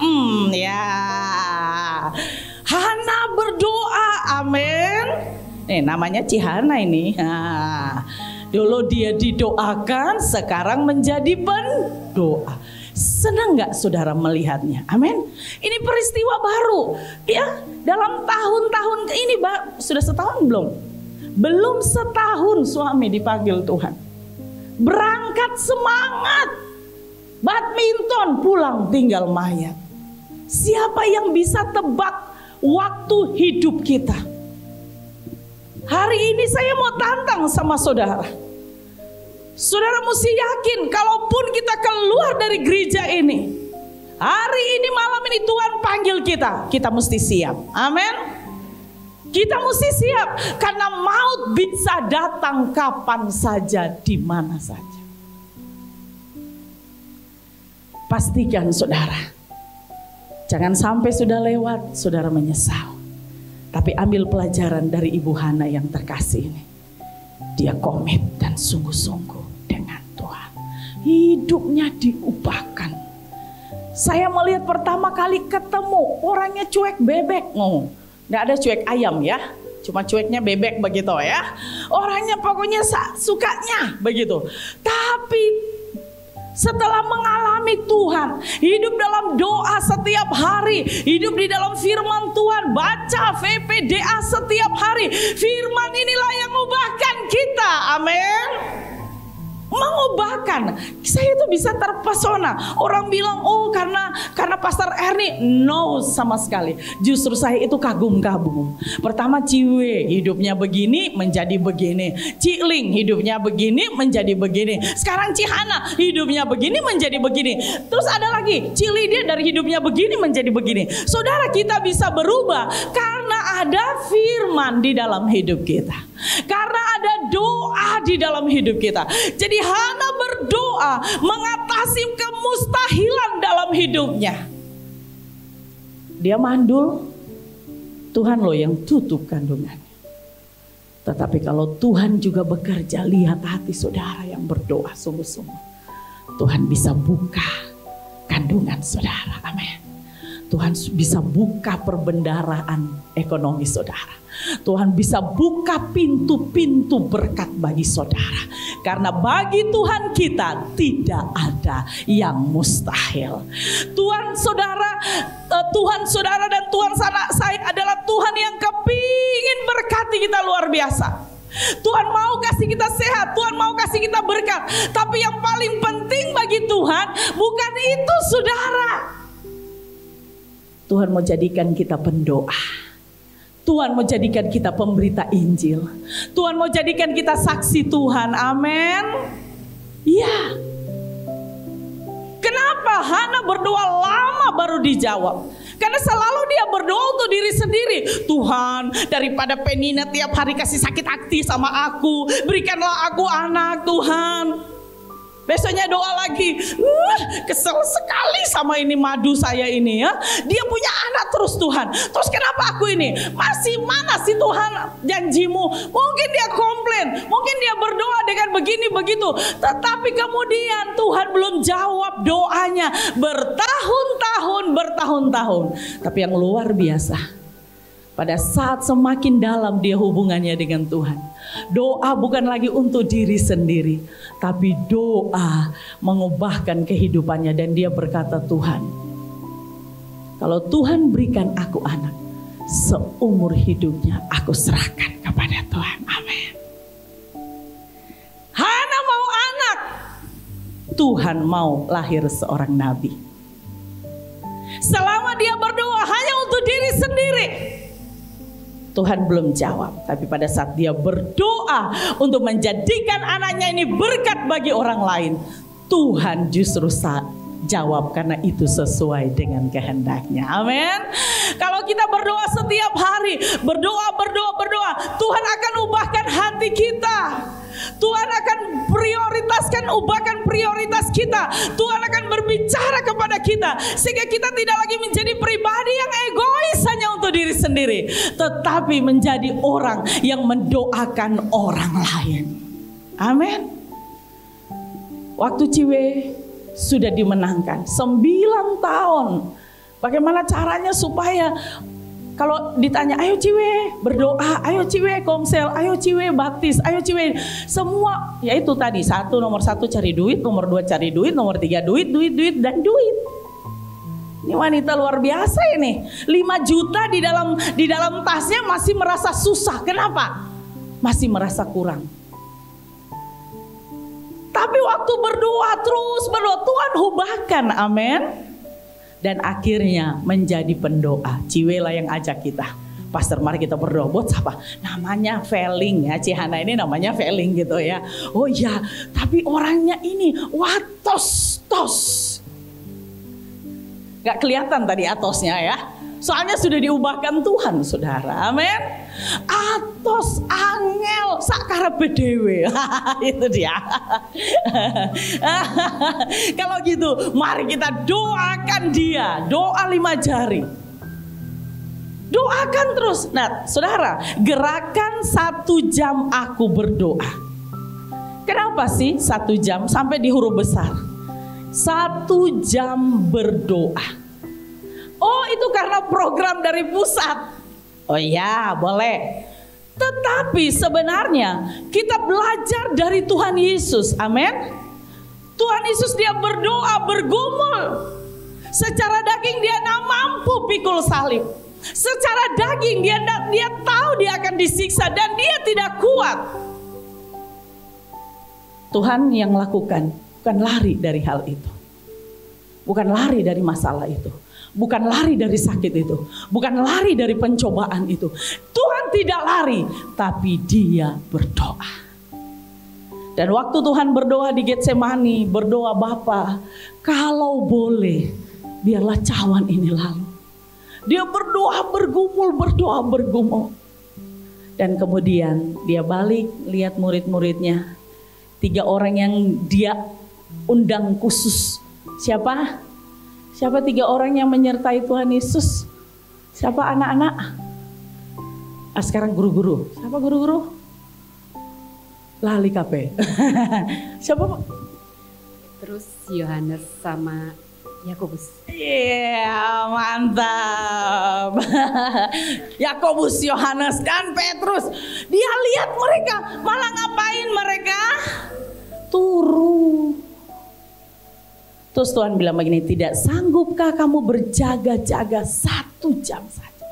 Ya. Hana berdoa, amin. Namanya Cihana ini. Dulu dia didoakan, sekarang menjadi pendoa. Senang nggak saudara melihatnya? Amin. Ini peristiwa baru, ya. Dalam tahun-tahun ini, sudah setahun belum? Belum setahun suami dipanggil Tuhan. Berangkat semangat, badminton, pulang tinggal mayat. Siapa yang bisa tebak waktu hidup kita? Hari ini saya mau tantang sama saudara. Saudara mesti yakin, kalaupun kita keluar dari gereja ini, hari ini, malam ini Tuhan panggil kita mesti siap. Amin. Kita mesti siap, karena maut bisa datang kapan saja, di mana saja. Pastikan saudara, jangan sampai sudah lewat, saudara menyesal. Tapi ambil pelajaran dari Ibu Hana yang terkasih ini. Dia komit dan sungguh-sungguh dengan Tuhan. Hidupnya diubahkan. Saya melihat pertama kali ketemu, orangnya cuek bebek. Nggak ada cuek ayam ya, cuma cueknya bebek begitu ya. Orangnya pokoknya sukanya begitu. Tapi setelah mengalami Tuhan, hidup dalam doa setiap hari, hidup di dalam firman Tuhan, baca VPDA setiap hari. Firman inilah yang mengubahkan kita. Amin. Mengubahkan. Saya itu bisa terpesona. Orang bilang, oh karena Pastor Ernie. No, sama sekali. Justru saya itu kagum-kagum. Pertama Ciwe hidupnya begini menjadi begini. Ciling hidupnya begini menjadi begini. Sekarang Cihana hidupnya begini menjadi begini. Terus ada lagi Cilidia dari hidupnya begini menjadi begini. Saudara, kita bisa berubah karena ada firman di dalam hidup kita. Karena ada doa di dalam hidup kita. Jadi Hana berdoa mengatasi kemustahilan dalam hidupnya. Dia mandul, Tuhan loh yang tutup kandungannya. Tetapi kalau Tuhan juga bekerja, lihat hati saudara yang berdoa sungguh-sungguh, Tuhan bisa buka kandungan saudara. Amin. Tuhan bisa buka perbendaharaan ekonomi saudara. Tuhan bisa buka pintu-pintu berkat bagi saudara. Karena bagi Tuhan kita tidak ada yang mustahil. Tuhan saudara dan Tuhan saya adalah Tuhan yang kepingin berkati kita luar biasa. Tuhan mau kasih kita sehat, Tuhan mau kasih kita berkat. Tapi yang paling penting bagi Tuhan bukan itu saudara. Tuhan mau jadikan kita pendoa. Tuhan mau jadikan kita pemberita Injil. Tuhan mau jadikan kita saksi Tuhan. Amin. Ya. Kenapa Hana berdoa lama baru dijawab? Karena selalu dia berdoa untuk diri sendiri. Tuhan, daripada Penina tiap hari kasih sakit hati sama aku, berikanlah aku anak Tuhan. Besoknya doa lagi, kesel sekali sama ini madu saya ini ya. Dia punya anak terus Tuhan. Terus kenapa aku ini? Masih mana sih Tuhan janjimu? Mungkin dia komplain, mungkin dia berdoa dengan begini begitu. Tetapi kemudian Tuhan belum jawab doanya bertahun-tahun. Tapi yang luar biasa, pada saat semakin dalam dia hubungannya dengan Tuhan, doa bukan lagi untuk diri sendiri, tapi doa mengubahkan kehidupannya. Dan dia berkata, Tuhan, kalau Tuhan berikan aku anak, seumur hidupnya aku serahkan kepada Tuhan. Amin. Hana mau anak, Tuhan mau lahir seorang nabi. Selama dia berdoa hanya untuk diri sendiri, Tuhan belum jawab. Tapi pada saat dia berdoa untuk menjadikan anaknya ini berkat bagi orang lain, Tuhan justru jawab karena itu sesuai dengan kehendaknya. Amin. Kalau kita berdoa setiap hari, berdoa, Tuhan akan ubahkan hati kita. Tuhan akan ubahkan prioritas kita. Tuhan akan berbicara kepada kita, sehingga kita tidak lagi menjadi pribadi yang egois hanya untuk diri sendiri, tetapi menjadi orang yang mendoakan orang lain. Amin. Waktu Ciwe sudah dimenangkan 9 tahun. Bagaimana caranya supaya kalau ditanya, ayo Ciwe berdoa, ayo Ciwe komsel, ayo Ciwe baptis, ayo Ciwe semua, yaitu tadi nomor 1 cari duit, nomor 2 cari duit, nomor 3 duit dan duit. Ini wanita luar biasa ini. 5 juta di dalam tasnya masih merasa susah. Kenapa? Masih merasa kurang. Tapi waktu berdoa, terus berdoa, Tuhan ubahkan. Amin. Dan akhirnya menjadi pendoa. Ciwe lah yang ajak kita. Pastor, mari kita berdoa. Buat siapa? Namanya Veling ya. Cihana ini namanya Veling gitu ya. Oh iya, tapi orangnya ini watos tos. Gak kelihatan tadi atosnya ya. Soalnya sudah diubahkan Tuhan, saudara. Amin. Atos angel sakara bedewe. Itu dia. Kalau gitu, mari kita doakan dia. Doa 5 jari. Doakan terus. Nah, saudara, gerakan 1 jam aku berdoa. Kenapa sih 1 jam sampai di huruf besar? 1 jam berdoa. Oh, itu karena program dari pusat. Oh ya, boleh. Tetapi sebenarnya kita belajar dari Tuhan Yesus. Amin. Tuhan Yesus dia berdoa, bergumul. Secara daging dia tidak mampu pikul salib. Secara daging dia tahu dia akan disiksa dan dia tidak kuat. Tuhan yang lakukan, bukan lari dari hal itu. Bukan lari dari masalah itu. Bukan lari dari sakit itu. Bukan lari dari pencobaan itu. Tuhan tidak lari, tapi dia berdoa. Dan waktu Tuhan berdoa di Getsemani, berdoa, Bapa, kalau boleh, biarlah cawan ini lalu. Dia berdoa bergumul, berdoa bergumul. Dan kemudian dia balik, lihat murid-muridnya. 3 orang yang dia undang khusus. Siapa? Siapa 3 orang yang menyertai Tuhan Yesus? Siapa anak-anak? Sekarang guru-guru. Siapa guru-guru? Lali kape. Siapa? Terus Yohanes sama Yakobus. Iya, mantap. Yakobus, Yohanes, dan Petrus. Dia lihat mereka, malah ngapain mereka? Turu. Terus Tuhan bilang begini, tidak sanggupkah kamu berjaga-jaga 1 jam saja?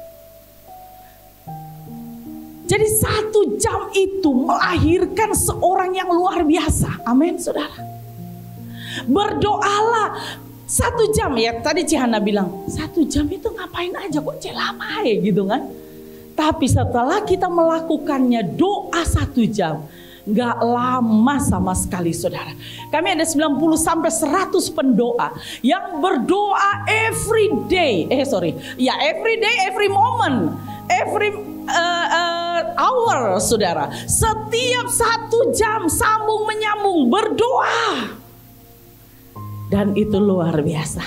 Jadi 1 jam itu melahirkan seorang yang luar biasa. Amin, saudara. Berdoalah 1 jam ya. Tadi Cihana bilang 1 jam itu ngapain aja kok lama ya gitu kan. Tapi setelah kita melakukannya doa 1 jam, gak lama sama sekali, saudara. Kami ada 90 sampai 100 pendoa yang berdoa every day. Every day, every moment, every hour, saudara. Setiap 1 jam sambung menyambung berdoa. Dan itu luar biasa.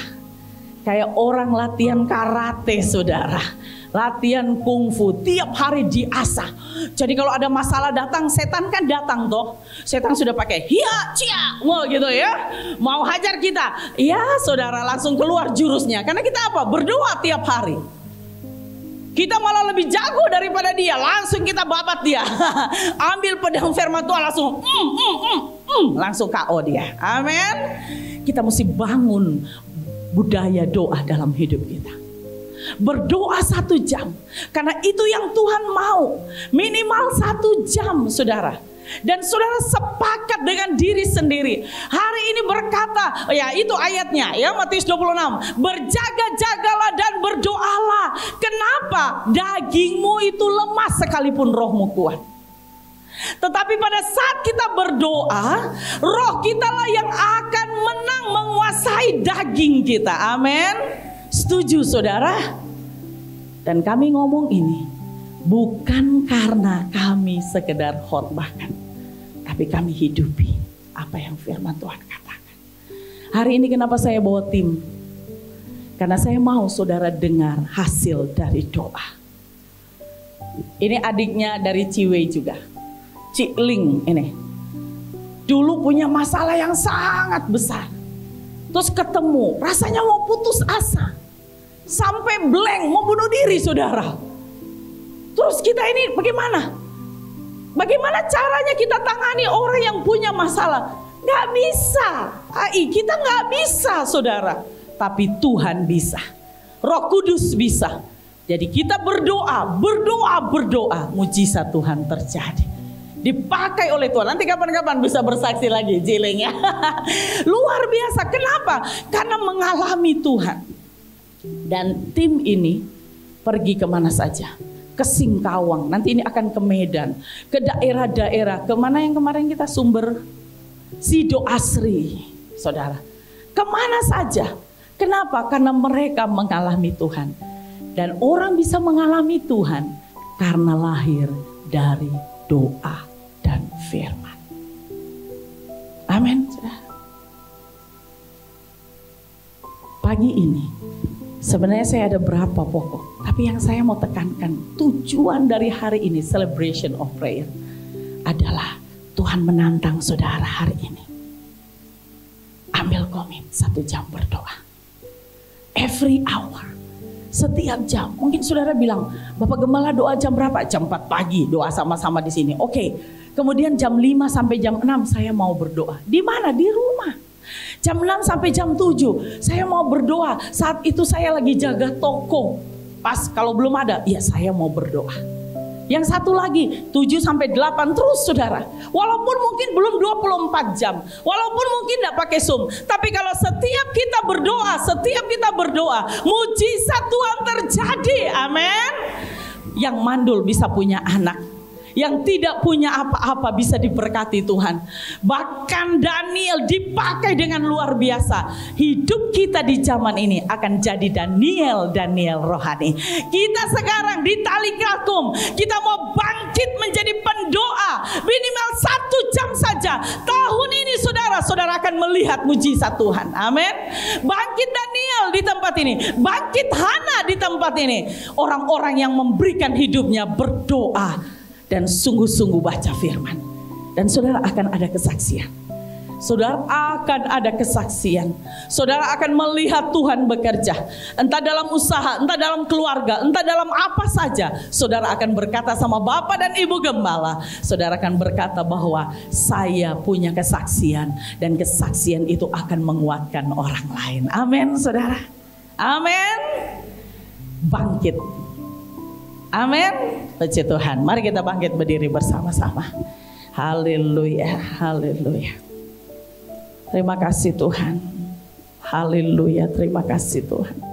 Kayak orang latihan karate, saudara. Latihan kungfu, tiap hari diasah. Jadi kalau ada masalah datang, setan kan datang toh. Setan sudah pakai hiya cia, wah gitu ya. Mau hajar kita, ya saudara langsung keluar jurusnya. Karena kita apa? Berdoa tiap hari. Kita malah lebih jago daripada dia. Langsung kita babat dia. Ambil pedang firman Tuhan langsung langsung KO dia. Amin. Kita mesti bangun budaya doa dalam hidup kita. Berdoa 1 jam. Karena itu yang Tuhan mau. Minimal 1 jam, saudara. Dan saudara sepakat dengan diri sendiri. Hari ini berkata, ya itu ayatnya ya, Matius 26. Berjaga-jagalah dan berdoalah. Kenapa? Dagingmu itu lemah sekalipun rohmu kuat. Tetapi pada saat kita berdoa, roh kita lah yang akan menang menguasai daging kita. Amin. Setuju, saudara? Dan kami ngomong ini bukan karena kami sekedar khotbahkan, tapi kami hidupi apa yang firman Tuhan katakan. Hari ini kenapa saya bawa tim? Karena saya mau saudara dengar hasil dari doa. Ini adiknya dari Ciwe juga, Cik Ling ini. Dulu punya masalah yang sangat besar. Terus ketemu, rasanya mau putus asa. Sampai blank, mau bunuh diri, saudara. Terus kita ini bagaimana? Bagaimana caranya kita tangani orang yang punya masalah? Gak bisa. Kita gak bisa, saudara. Tapi Tuhan bisa. Roh Kudus bisa. Jadi kita berdoa, mujizat Tuhan terjadi. Dipakai oleh Tuhan. Nanti kapan-kapan bisa bersaksi lagi, Jiling ya. Luar biasa. Kenapa? Karena mengalami Tuhan. Dan tim ini pergi kemana saja, ke Singkawang, nanti ini akan ke Medan, ke daerah-daerah, kemana yang kemarin kita Sumber Sido Asri, saudara, kemana saja. Kenapa? Karena mereka mengalami Tuhan. Dan orang bisa mengalami Tuhan karena lahir dari doa dan firman. Amin. Pagi ini sebenarnya saya ada berapa pokok, tapi yang saya mau tekankan, tujuan dari hari ini celebration of prayer adalah Tuhan menantang saudara hari ini. Ambil komit 1 jam berdoa. Every hour, setiap jam. Mungkin saudara bilang, Bapak Gembala doa jam berapa? Jam 4 pagi doa sama-sama di sini. Oke. Kemudian jam 5 sampai jam 6 saya mau berdoa. Di mana? Di rumah. Jam 6 sampai jam 7 saya mau berdoa. Saat itu saya lagi jaga toko. Pas kalau belum ada, ya saya mau berdoa. Yang satu lagi 7 sampai 8 terus saudara. Walaupun mungkin belum 24 jam. Walaupun mungkin tidak pakai Zoom. Tapi kalau setiap kita berdoa, mujizat Tuhan terjadi. Amin. Yang mandul bisa punya anak. Yang tidak punya apa-apa bisa diberkati Tuhan. Bahkan Daniel dipakai dengan luar biasa. Hidup kita di zaman ini akan jadi Daniel rohani. Kita sekarang di Tali Kalkum, kita mau bangkit menjadi pendoa. Minimal 1 jam saja. Tahun ini saudara akan melihat mujizat Tuhan. Amin. Bangkit Daniel di tempat ini. Bangkit Hana di tempat ini. Orang-orang yang memberikan hidupnya berdoa dan sungguh-sungguh baca firman. Dan saudara akan ada kesaksian. Saudara akan ada kesaksian. Saudara akan melihat Tuhan bekerja. Entah dalam usaha, entah dalam keluarga, entah dalam apa saja. Saudara akan berkata sama Bapak dan Ibu Gembala. Saudara akan berkata bahwa saya punya kesaksian. Dan kesaksian itu akan menguatkan orang lain. Amin saudara. Amin. Bangkit. Amin. Puji Tuhan. Mari kita bangkit berdiri bersama-sama. Haleluya. Haleluya. Terima kasih Tuhan. Haleluya. Terima kasih Tuhan.